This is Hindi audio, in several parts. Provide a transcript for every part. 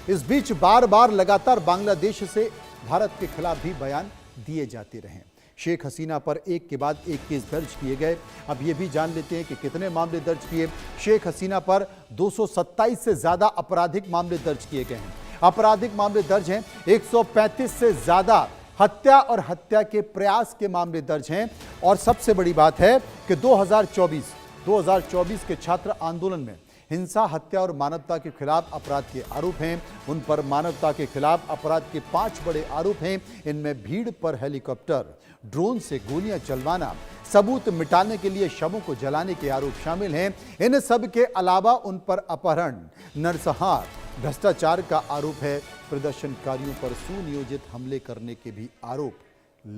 इस बीच बार बार लगातार बांग्लादेश से भारत के खिलाफ भी बयान दिए जाते रहे। शेख हसीना पर एक के बाद एक केस दर्ज किए गए। अब ये भी जान लेते हैं कि कितने मामले दर्ज किए। शेख हसीना पर 227 से ज्यादा आपराधिक मामले दर्ज किए गए हैं। आपराधिक मामले दर्ज हैं 135 से ज्यादा हत्या और हत्या के प्रयास के मामले दर्ज हैं। और सबसे बड़ी बात है कि 2024 के छात्र आंदोलन में हिंसा, हत्या और मानवता के खिलाफ अपराध के आरोप हैं। उन पर मानवता के खिलाफ अपराध के 5 बड़े आरोप हैं। इनमें भीड़ पर हेलीकॉप्टर, ड्रोन से गोलियां चलवाना, सबूत मिटाने के लिए शवों को जलाने के आरोप शामिल हैं। इन सब के अलावा उन पर अपहरण, नरसंहार, भ्रष्टाचार का आरोप है। प्रदर्शनकारियों पर सुनियोजित हमले करने के भी आरोप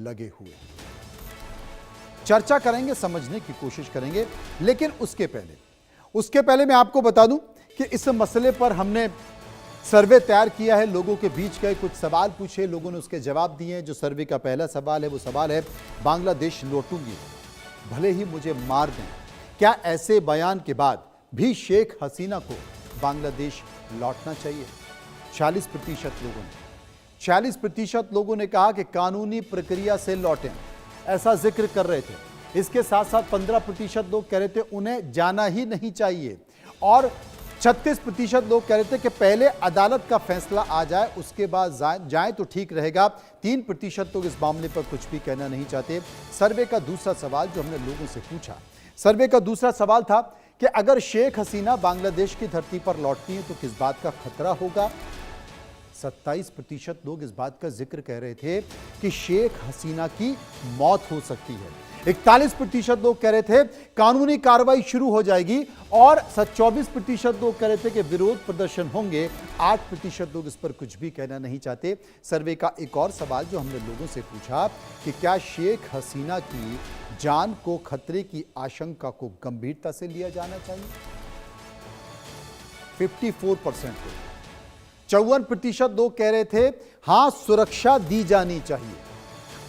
लगे हुए हैं। चर्चा करेंगे, समझने की कोशिश करेंगे, लेकिन उसके पहले मैं आपको बता दूं कि इस मसले पर हमने सर्वे तैयार किया है। लोगों के बीच गए, कुछ सवाल पूछे, लोगों ने उसके जवाब दिए हैं। जो सर्वे का पहला सवाल है वो सवाल है, बांग्लादेश लौटूंगी भले ही मुझे मार दें, क्या ऐसे बयान के बाद भी शेख हसीना को बांग्लादेश लौटना चाहिए? 40% लोगों ने कहा कि कानूनी प्रक्रिया से लौटें, ऐसा जिक्र कर रहे थे। इसके साथ साथ 15% लोग कह रहे थे उन्हें जाना ही नहीं चाहिए, और 36% लोग कह रहे थे कि पहले अदालत का फैसला आ जाए, उसके बाद जाए तो ठीक रहेगा। 3% लोग इस मामले पर कुछ भी कहना नहीं चाहते। सर्वे का दूसरा सवाल जो हमने लोगों से पूछा, सर्वे का दूसरा सवाल था कि अगर शेख हसीना बांग्लादेश की धरती पर लौटती हैं तो किस बात का खतरा होगा? 27% लोग इस बात का जिक्र कह रहे थे कि शेख हसीना की मौत हो सकती है। 41% लोग कह रहे थे कानूनी कार्रवाई शुरू हो जाएगी, और 24% लोग कह रहे थे कि विरोध प्रदर्शन होंगे। 8% लोग इस पर कुछ भी कहना नहीं चाहते। सर्वे का एक और सवाल जो हमने लोगों से पूछा कि क्या शेख हसीना की जान को खतरे की आशंका को गंभीरता से लिया जाना चाहिए? 54% लोग, 54% लोग कह रहे थे हां, सुरक्षा दी जानी चाहिए।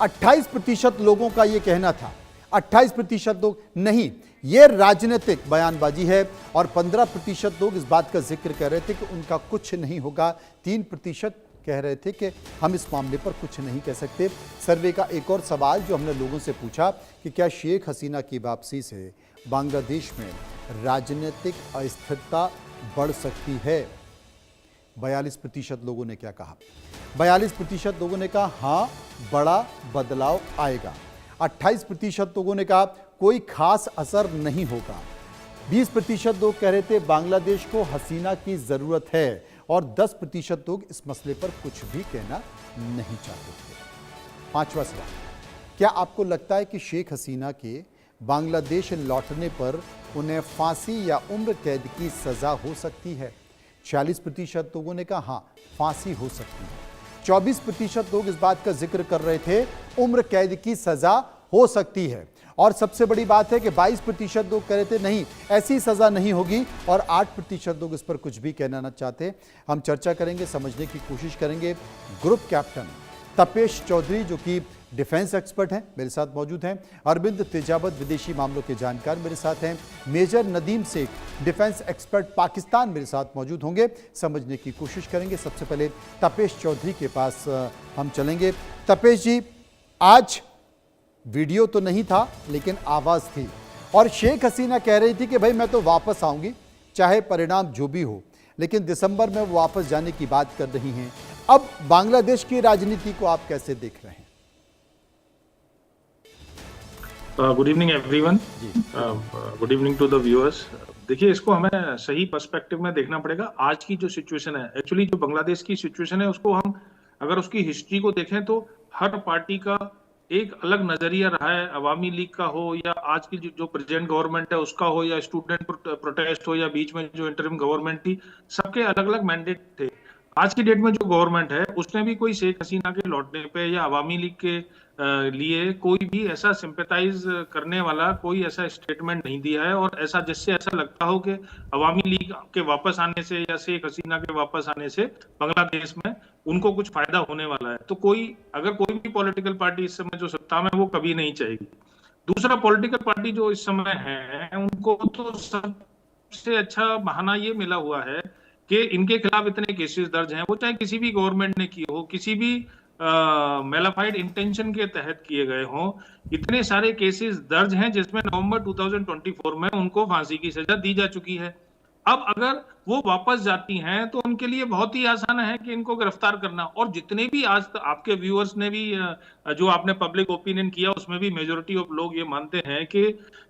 28% लोगों का यह कहना था, 28% लोग नहीं, यह राजनीतिक बयानबाजी है, और 15% लोग इस बात का जिक्र कर रहे थे कि उनका कुछ नहीं होगा। 3% कह रहे थे कि हम इस मामले पर कुछ नहीं कह सकते। सर्वे का एक और सवाल जो हमने लोगों से पूछा कि क्या शेख हसीना की वापसी से बांग्लादेश में राजनीतिक अस्थिरता बढ़ सकती है? 42% लोगों ने क्या कहा? 42% लोगों ने कहा हां, बड़ा बदलाव आएगा। 28% लोगों ने कहा कोई खास असर नहीं होगा। 20% लोग कह रहे थे बांग्लादेश को हसीना की जरूरत है, और 10% लोग इस मसले पर कुछ भी कहना नहीं चाहते थे। 5वां सवाल, क्या आपको लगता है कि शेख हसीना के बांग्लादेश लौटने पर उन्हें फांसी या उम्र कैद की सजा हो सकती है? 40% लोगों ने कहा हां, फांसी हो सकती है। 24% लोग इस बात का जिक्र कर रहे थे उम्र कैद की सजा हो सकती है, और सबसे बड़ी बात है कि 22% लोग कह रहे थे नहीं, ऐसी सजा नहीं होगी, और 8% लोग इस पर कुछ भी कहना न चाहते। हम चर्चा करेंगे, समझने की कोशिश करेंगे। ग्रुप कैप्टन तपेश चौधरी जो कि डिफेंस एक्सपर्ट हैं, मेरे साथ मौजूद हैं। अरविंद तेजावत विदेशी मामलों के जानकार मेरे साथ हैं। Major Nadeem Shaikh defence expert Pakistan मेरे साथ मौजूद होंगे। समझने की कोशिश करेंगे। सबसे पहले तपेश चौधरी के पास हम चलेंगे। तपेश जी, आज वीडियो तो नहीं था लेकिन आवाज थी, और शेख हसीना कह रही थी कि भाई मैं तो वापस आऊंगी चाहे परिणाम जो भी हो, लेकिन दिसंबर में वो वापस जाने की बात कर रही हैं। अब बांग्लादेश की राजनीति को आप कैसे देख रहे हैं? Good evening everyone, good evening to the viewers. देखिए, इसको हमें सही पर्सपेक्टिव में देखना पड़ेगा। आज की जो सिचुएशन है, एक्चुअली जो बांग्लादेश की सिचुएशन है, उसको हम अगर उसकी हिस्ट्री को देखें तो हर पार्टी का एक अलग नजरिया रहा है। अवामी लीग का हो या आज की जो प्रेजेंट गवर्नमेंट है उसका हो, या स्टूडेंट प्रोटेस्ट हो, या बीच में जो इंटरिम गवर्नमेंट थी, सबके अलग अलग मैंडेट थे। आज की डेट में जो गवर्नमेंट है उसने भी कोई शेख हसीना के लौटने पे या अवामी लीग के लिए कोई भी ऐसा सिंपैथाइज करने वाला कोई ऐसा स्टेटमेंट नहीं दिया है, और ऐसा जिससे ऐसा लगता हो कि अवामी लीग के वापस आने से या शेख हसीना के वापस आने से बांग्लादेश में उनको कुछ फायदा होने वाला है। तो अगर कोई भी पॉलिटिकल पार्टी इस समय जो सत्ता में, वो कभी नहीं चाहेगी। दूसरा, पॉलिटिकल पार्टी जो इस समय है, उनको तो सबसे अच्छा बहाना ये मिला हुआ है कि इनके खिलाफ इतने केसेस दर्ज हैं, वो चाहे किसी भी गवर्नमेंट ने किए हो, किसी भी मेलाफाइड इंटेंशन के तहत किए गए हों, इतने सारे केसेस दर्ज हैं जिसमें नवंबर 2024 में उनको फांसी की सजा दी जा चुकी है। अब अगर वो वापस जाती हैं तो उनके लिए बहुत ही आसान है कि इनको गिरफ्तार करना। और जितने भी आज तक आपके व्यूअर्स ने भी जो आपने पब्लिक ओपिनियन किया, उसमें भी मेजोरिटी ऑफ लोग ये मानते हैं कि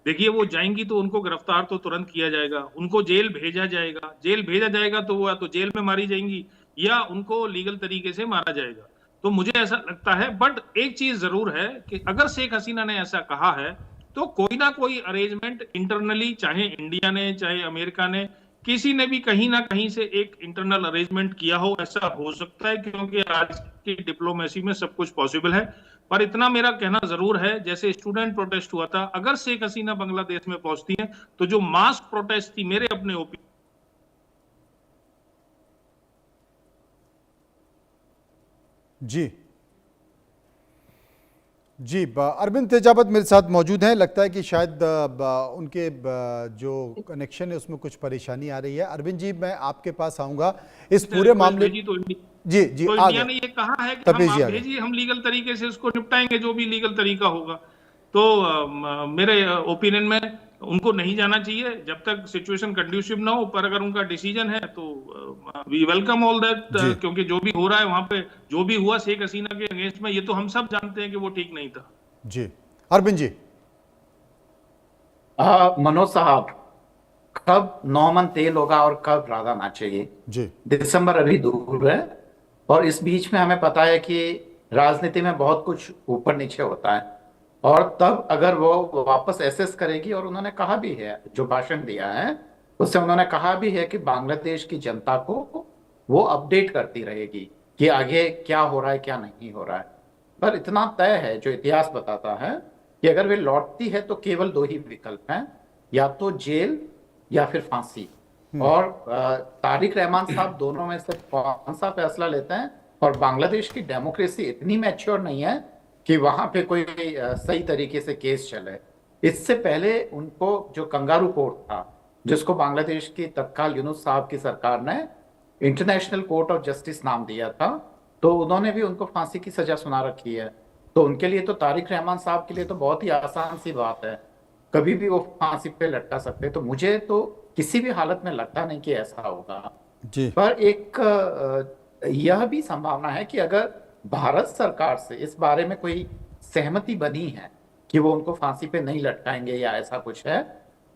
देखिए वो जाएंगी तो उनको गिरफ्तार तो तुरंत किया जाएगा, उनको जेल भेजा जाएगा, जेल भेजा जाएगा तो वो या तो जेल में मारी जाएंगी या उनको लीगल तरीके से मारा जाएगा। तो मुझे ऐसा लगता है, बट एक चीज जरूर है कि अगर शेख हसीना ने ऐसा कहा है तो कोई ना कोई अरेंजमेंट इंटरनली, चाहे इंडिया ने चाहे अमेरिका ने, किसी ने भी कहीं ना कहीं से एक इंटरनल अरेंजमेंट किया हो, ऐसा हो सकता है, क्योंकि आज की डिप्लोमेसी में सब कुछ पॉसिबल है। पर इतना मेरा कहना जरूर है, जैसे स्टूडेंट प्रोटेस्ट हुआ था, अगर शेख हसीना बांग्लादेश में पहुंचती है तो जो मास प्रोटेस्ट थी, मेरे अपने ओपिनियन जी जी, अरविंद तेजावत मेरे साथ मौजूद हैं। लगता है कि शायद उनके जो कनेक्शन है उसमें कुछ परेशानी आ रही है। अरविंद जी, मैं आपके पास आऊंगा इस पूरे मामले। भेजी जी जी, तो आ इंडिया गए। ने ये कहा है कि तपेश हम जी आप आ गए। भेजिए, हम लीगल तरीके से उसको निपटाएंगे, जो भी लीगल तरीका होगा। तो मेरे ओपिनियन में उनको नहीं जाना चाहिए जब तक सिचुएशन कंड्यूसिव ना हो। पर अगर उनका डिसीजन है तो वी वेलकम ऑल दैट, जी क्योंकि जो भी हो रहा है वहां पे, जो भी हुआ शेख हसीना के अगेंस्ट में, ये तो हम सब जानते हैं कि वो ठीक नहीं था। जी, अरविंद जी। मनोज साहब, कब नौमन तेल होगा और कब राधा नाचेगी? जी दिसंबर अभी दूर है और इस बीच में हमें पता है कि राजनीति में बहुत कुछ ऊपर नीचे होता है। और तब अगर वो वापस एसेस करेगी, और उन्होंने कहा भी है, जो भाषण दिया है उससे उन्होंने कहा भी है कि बांग्लादेश की जनता को वो अपडेट करती रहेगी कि आगे क्या हो रहा है क्या नहीं हो रहा है। पर इतना तय है, जो इतिहास बताता है, कि अगर वे लौटती है तो केवल दो ही विकल्प हैं, या तो जेल या फिर फांसी। और तारिक रहमान साहब दोनों में से कौन सा फैसला लेते हैं? और बांग्लादेश की डेमोक्रेसी इतनी मैच्योर नहीं है कि वहां पे कोई सही तरीके से केस चले। इससे पहले उनको जो कंगारू कोर्ट था, जिसको बांग्लादेश की तत्काल यूनुस साहब की सरकार ने इंटरनेशनल कोर्ट ऑफ जस्टिस नाम दिया था, तो उन्होंने भी उनको फांसी की सजा सुना रखी है। तो उनके लिए तो, तारिक रहमान साहब के लिए तो बहुत ही आसान सी बात है, कभी भी वो फांसी पे लटका सकते। तो मुझे तो किसी भी हालत में लगता नहीं कि ऐसा होगा। जी पर एक यह भी संभावना है कि अगर भारत सरकार से इस बारे में कोई सहमति बनी है कि वो उनको फांसी पे नहीं लटकाएंगे या ऐसा कुछ है,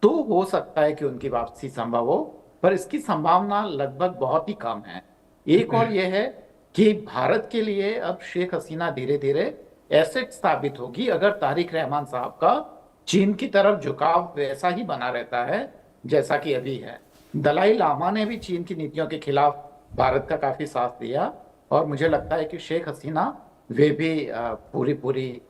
तो हो सकता है कि उनकी वापसी संभव हो। पर इसकी संभावना लगभग बहुत ही कम है। एक और यह है कि भारत के लिए अब शेख हसीना धीरे धीरे एसेट साबित होगी, अगर तारिक रहमान साहब का चीन की तरफ झुकाव वैसा ही बना रहता है जैसा कि अभी है। दलाई लामा ने भी चीन की नीतियों के खिलाफ भारत का काफी साथ दिया, और मुझे लगता है कि शेख हसीना वे भी पूरी पूरी